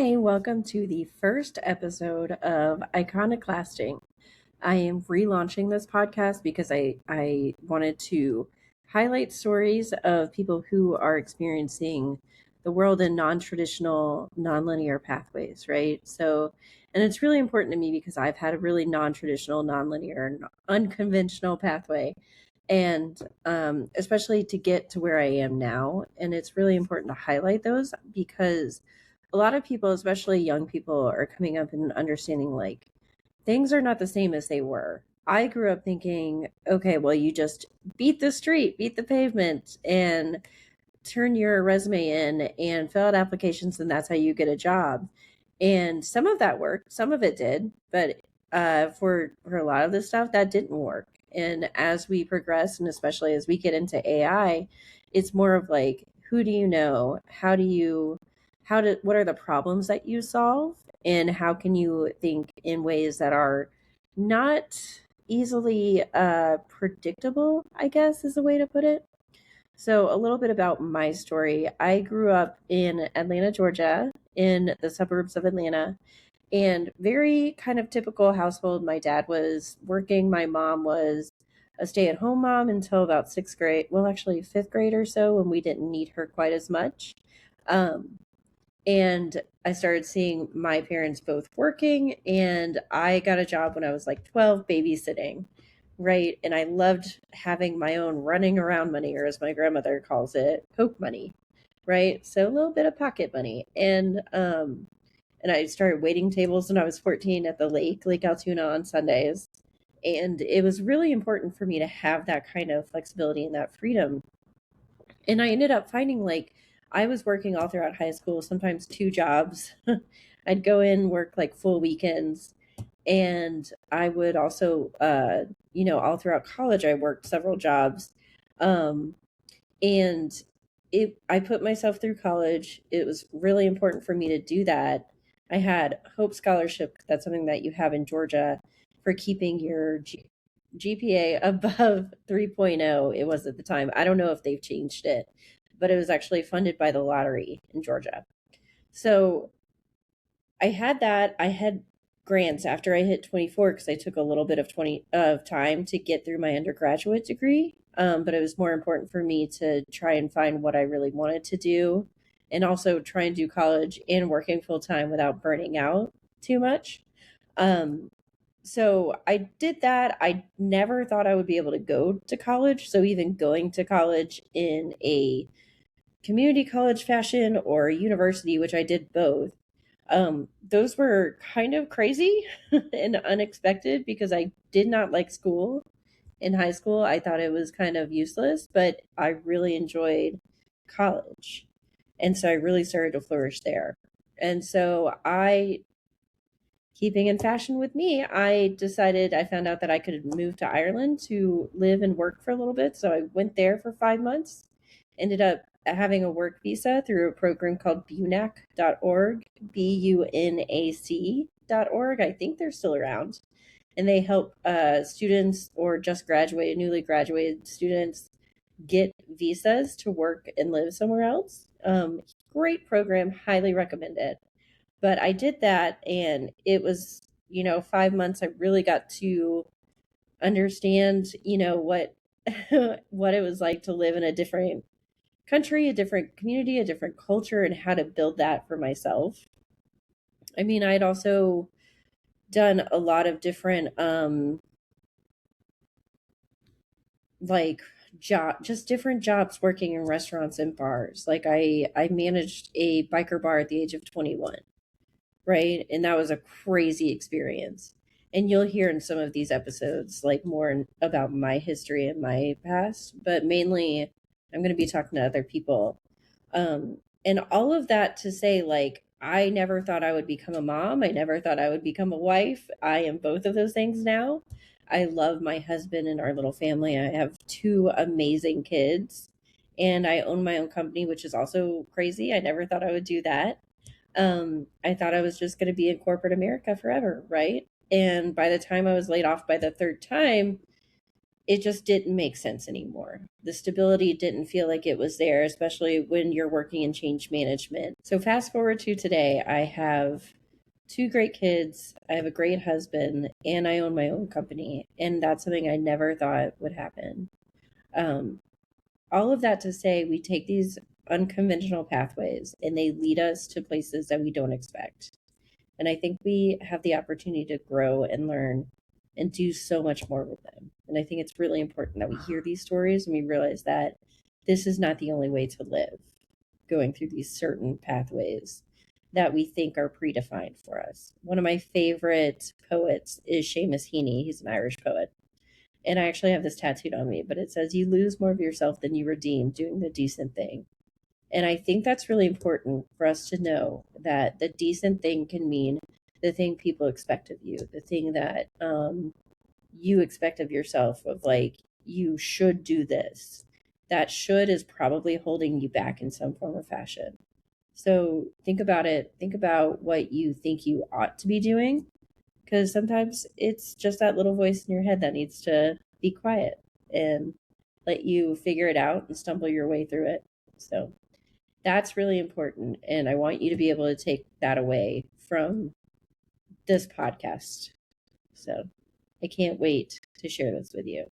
Hi, welcome to the first episode of Iconoclasting. I am relaunching this podcast because I wanted to highlight stories of people who are experiencing the world in non-traditional, non-linear pathways, right? And it's really important to me because I've had a really non-traditional, non-linear, unconventional pathway, and especially to get to where I am now. And it's really important to highlight those because a lot of people, especially young people, are coming up and understanding like things are not the same as they were. I grew up thinking, okay, well, you just beat the street, beat the pavement, and turn your resume in and fill out applications, and that's how you get a job. And some of that worked, some of it did, but for a lot of this stuff, that didn't work. And as we progress, and especially as we get into AI, it's more of like, who do you know? What are the problems that you solve? And how can you think in ways that are not easily predictable, I guess is a way to put it. So, a little bit about my story. I grew up in Atlanta, Georgia, in the suburbs of Atlanta, and very kind of typical household. My dad was working, my mom was a stay at home mom until about sixth grade, well, actually, fifth grade or so, when we didn't need her quite as much. Um, and I started seeing my parents both working, and I got a job when I was like 12 babysitting, right? And I loved having my own running around money, or as my grandmother calls it, poke money, right? So a little bit of pocket money. And I started waiting tables when I was 14 at the Lake Altoona on Sundays. And it was really important for me to have that kind of flexibility and that freedom. And I ended up finding like I was working all throughout high school, sometimes two jobs. I'd go in, work like full weekends, and I would also, all throughout college, I worked several jobs. Um, and I put myself through college. It was really important for me to do that. I had Hope Scholarship. That's something that you have in Georgia for keeping your GPA above 3.0. It was at the time. I don't know if they've changed it, but it was actually funded by the lottery in Georgia. So I had that. I had grants after I hit 24 because I took a little bit of time to get through my undergraduate degree. But it was more important for me to try and find what I really wanted to do, and also try and do college and working full time without burning out too much. Um, so I did that. I never thought I would be able to go to college. So even going to college in a community college fashion or university, which I did both, those were kind of crazy and unexpected because I did not like school in high school. I thought it was kind of useless, but I really enjoyed college. And so I really started to flourish there. And so keeping in fashion with me, I found out that I could move to Ireland to live and work for a little bit. So I went there for 5 months, ended up having a work visa through a program called bunac.org, bunac.org. I think they're still around. And they help students or just graduated, newly graduated students get visas to work and live somewhere else. Great program, highly recommend it. But I did that, and it was, 5 months. I really got to understand, what what it was like to live in a different country, a different community, a different culture, and how to build that for myself. I mean, I'd also done a lot of different like just different jobs working in restaurants and bars. Like I managed a biker bar at the age of 21, right? And that was a crazy experience. And you'll hear in some of these episodes like more about my history and my past, but mainly I'm going to be talking to other people. And all of that to say, like, I never thought I would become a mom. I never thought I would become a wife. I am both of those things now. I love my husband and our little family. I have two amazing kids, and I own my own company, which is also crazy. I never thought I would do that. I thought I was just going to be in corporate America forever, right? And by the time I was laid off by the third time, it just didn't make sense anymore. The stability didn't feel like it was there, especially when you're working in change management. So fast forward to today, I have two great kids, I have a great husband, and I own my own company. And that's something I never thought would happen. Um, all of that to say, we take these unconventional pathways and they lead us to places that we don't expect. And I think we have the opportunity to grow and learn and do so much more with them. And I think it's really important that we hear these stories and we realize that this is not the only way to live, going through these certain pathways that we think are predefined for us. One of my favorite poets is Seamus Heaney. He's an Irish poet. And I actually have this tattooed on me, but it says, "You lose more of yourself than you redeem doing the decent thing." And I think that's really important for us to know that the decent thing can mean the thing people expect of you, the thing that you expect of yourself, of like, you should do this. That should is probably holding you back in some form or fashion. So think about it. Think about what you think you ought to be doing, because sometimes it's just that little voice in your head that needs to be quiet and let you figure it out and stumble your way through it. So that's really important. And I want you to be able to take that away from this podcast. So I can't wait to share this with you.